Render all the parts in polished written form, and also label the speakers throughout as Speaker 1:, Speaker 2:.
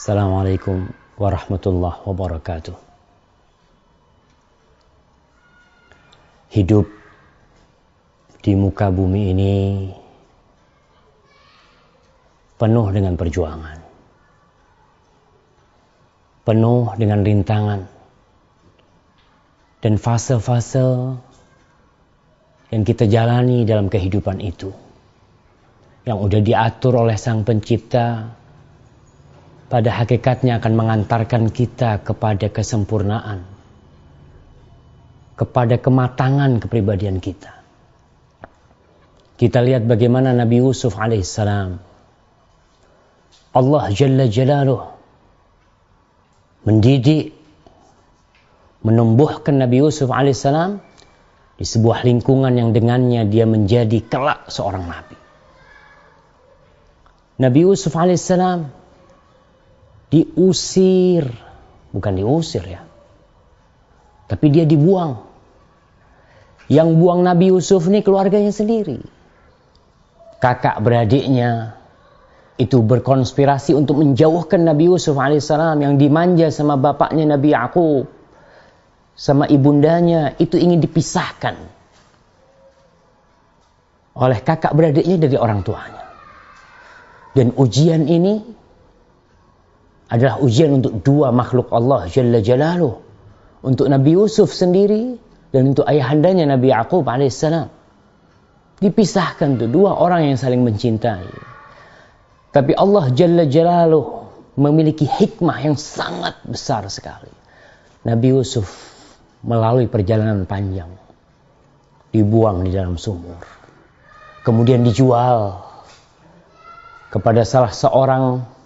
Speaker 1: Assalamualaikum warahmatullahi wabarakatuh. Hidup di muka bumi ini penuh dengan perjuangan, penuh dengan rintangan dan fase-fase yang kita jalani dalam kehidupan itu, yang udah diatur oleh Sang Pencipta, pada hakikatnya akan mengantarkan kita kepada kesempurnaan, kepada kematangan kepribadian kita. Kita lihat bagaimana Nabi Yusuf alaihissalam, Allah Jalla Jalaluh mendidik, menumbuhkan Nabi Yusuf alaihissalam di sebuah lingkungan yang dengannya dia menjadi kelak seorang nabi. Nabi Yusuf alaihissalam diusir, bukan diusir ya, tapi dia dibuang. Yang buang Nabi Yusuf ini keluarganya sendiri. Kakak beradiknya itu berkonspirasi untuk menjauhkan Nabi Yusuf alaihissalam yang dimanja sama bapaknya Nabi Yakub, sama ibundanya, itu ingin dipisahkan oleh kakak beradiknya dari orang tuanya. Dan ujian ini adalah ujian untuk dua makhluk Allah Jalla Jalaluh, untuk Nabi Yusuf sendiri dan untuk ayahandanya Nabi Yakub alaihissalam. Dipisahkan tuh dua orang yang saling mencintai. Tapi Allah Jalla Jalaluh memiliki hikmah yang sangat besar sekali. Nabi Yusuf melalui perjalanan panjang, dibuang di dalam sumur, kemudian dijual kepada salah seorang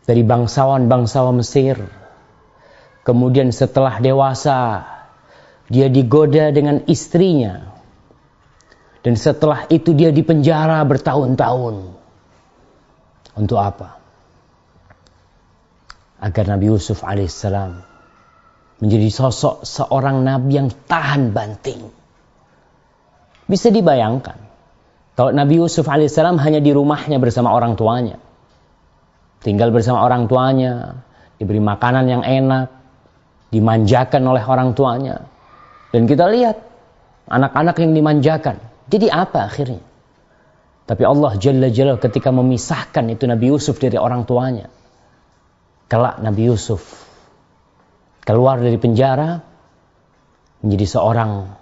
Speaker 1: dari bangsawan Mesir. Kemudian setelah dewasa, dia digoda dengan istrinya. Dan setelah itu dia dipenjara bertahun-tahun. Untuk apa? Agar Nabi Yusuf alaihissalam menjadi sosok seorang nabi yang tahan banting. Bisa dibayangkan, kalau Nabi Yusuf alaihissalam hanya di rumahnya bersama orang tuanya, tinggal bersama orang tuanya, diberi makanan yang enak, dimanjakan oleh orang tuanya. Dan kita lihat anak-anak yang dimanjakan. Jadi apa akhirnya? Tapi Allah Jalla Jalaluh ketika memisahkan itu Nabi Yusuf dari orang tuanya, kelak Nabi Yusuf keluar dari penjara menjadi seorang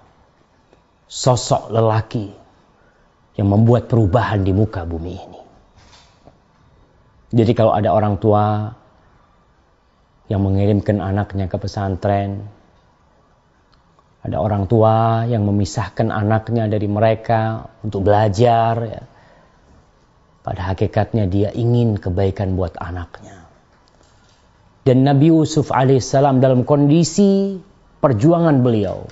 Speaker 1: sosok lelaki yang membuat perubahan di muka bumi ini. Jadi kalau ada orang tua yang mengirimkan anaknya ke pesantren, ada orang tua yang memisahkan anaknya dari mereka untuk belajar, ya, pada hakikatnya dia ingin kebaikan buat anaknya. Dan Nabi Yusuf alaihissalam dalam kondisi perjuangan beliau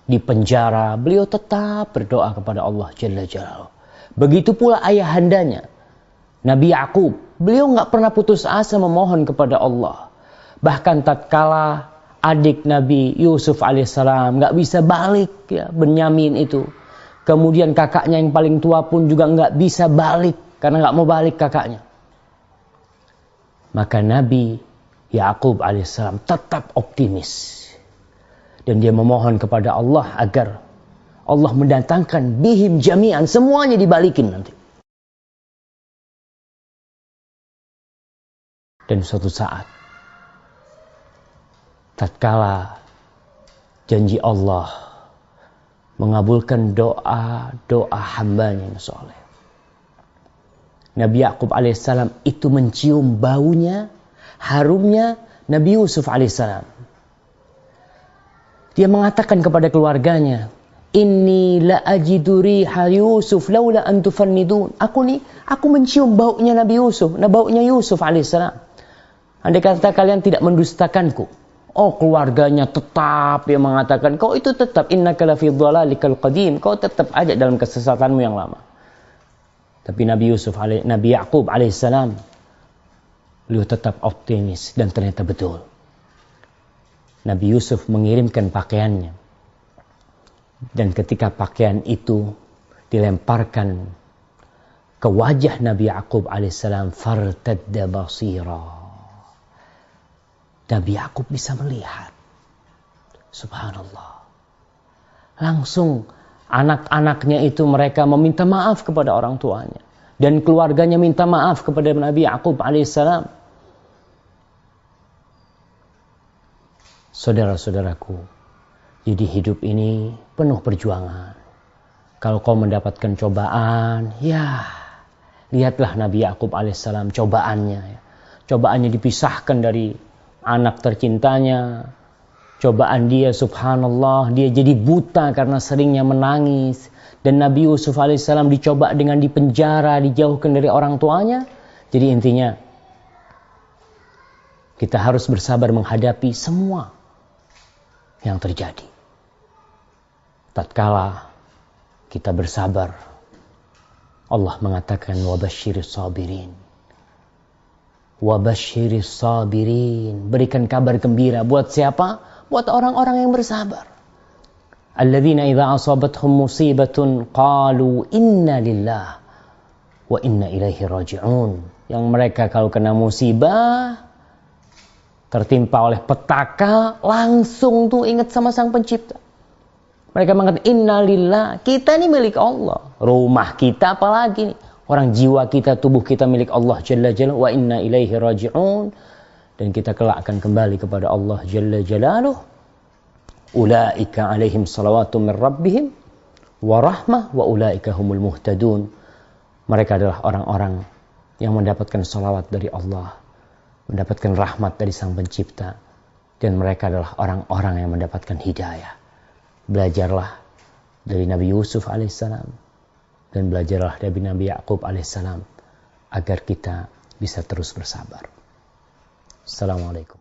Speaker 1: di penjara, beliau tetap berdoa kepada Allah Jalla Jalaluh. Begitu pula ayahandanya Nabi Yakub, beliau nggak pernah putus asa memohon kepada Allah. Bahkan tatkala adik Nabi Yusuf alaihissalam nggak bisa balik, ya, Benyamin itu. Kemudian kakaknya yang paling tua pun juga nggak bisa balik karena nggak mau balik kakaknya. Maka Nabi Yakub alaihissalam tetap optimis dan dia memohon kepada Allah agar Allah mendatangkan bihim jami'an, semuanya dibalikin nanti. Dan suatu saat, tatkala janji Allah mengabulkan doa hambanya yang soleh, Nabi Yakub alaihissalam itu mencium baunya, harumnya Nabi Yusuf alaihissalam. Dia mengatakan kepada keluarganya, Inni la ajidu riha Yusuf laula an tufannidun. Aku mencium baunya Nabi Yusuf, baunya Yusuf alaihissalam. Andai kata kalian tidak mendustakanku. Oh, keluarganya tetap yang mengatakan, kau itu tetap innaka lafi dhalalikal qadim, kau tetap aja dalam kesesatanmu yang lama. Tapi Nabi Yakub alaihissalam, beliau tetap optimis dan ternyata betul. Nabi Yusuf mengirimkan pakaiannya. Dan ketika pakaian itu dilemparkan ke wajah Nabi Yaqub alaihissalam, fartadda basira. Nabi Yaqub bisa melihat. Subhanallah. Langsung anak-anaknya itu mereka meminta maaf kepada orang tuanya. Dan keluarganya minta maaf kepada Nabi Yaqub alaihissalam. Saudara-saudaraku, jadi hidup ini penuh perjuangan. Kalau kau mendapatkan cobaan, ya lihatlah Nabi Yaqub alaihissalam cobaannya. Cobaannya dipisahkan dari anak tercintanya. Cobaan dia, subhanallah, dia jadi buta karena seringnya menangis. Dan Nabi Yusuf alaihissalam dicoba dengan dipenjara, dijauhkan dari orang tuanya. Jadi intinya, kita harus bersabar menghadapi semua yang terjadi. Tatkala kita bersabar, Allah mengatakan wabasyiris sabirin. Wabasyiris sabirin. Berikan kabar gembira buat siapa? Buat orang-orang yang bersabar. Alladzina idza asabathum musibatun qalu inna lillah wa inna ilaihi raji'un. Yang mereka kalau kena musibah, tertimpa oleh petaka, langsung tuh ingat sama Sang Pencipta. Mereka mengatakan inna lillah, kita ini milik Allah. Rumah kita apalagi nih. Orang jiwa kita, tubuh kita milik Allah Jalla Jalla, wa inna ilaihi raji'un. Dan kita kelak akan kembali kepada Allah Jalla Jalaluh. Ulaika alaihim salawatu min rabbihim wa rahmah wa ulaika humul muhtadun. Mereka adalah orang-orang yang mendapatkan salawat dari Allah, mendapatkan rahmat dari Sang Pencipta, dan mereka adalah orang-orang yang mendapatkan hidayah. Belajarlah dari Nabi Yusuf alaihissalam dan belajarlah dari Nabi Yaqub alaihissalam agar kita bisa terus bersabar. Assalamualaikum.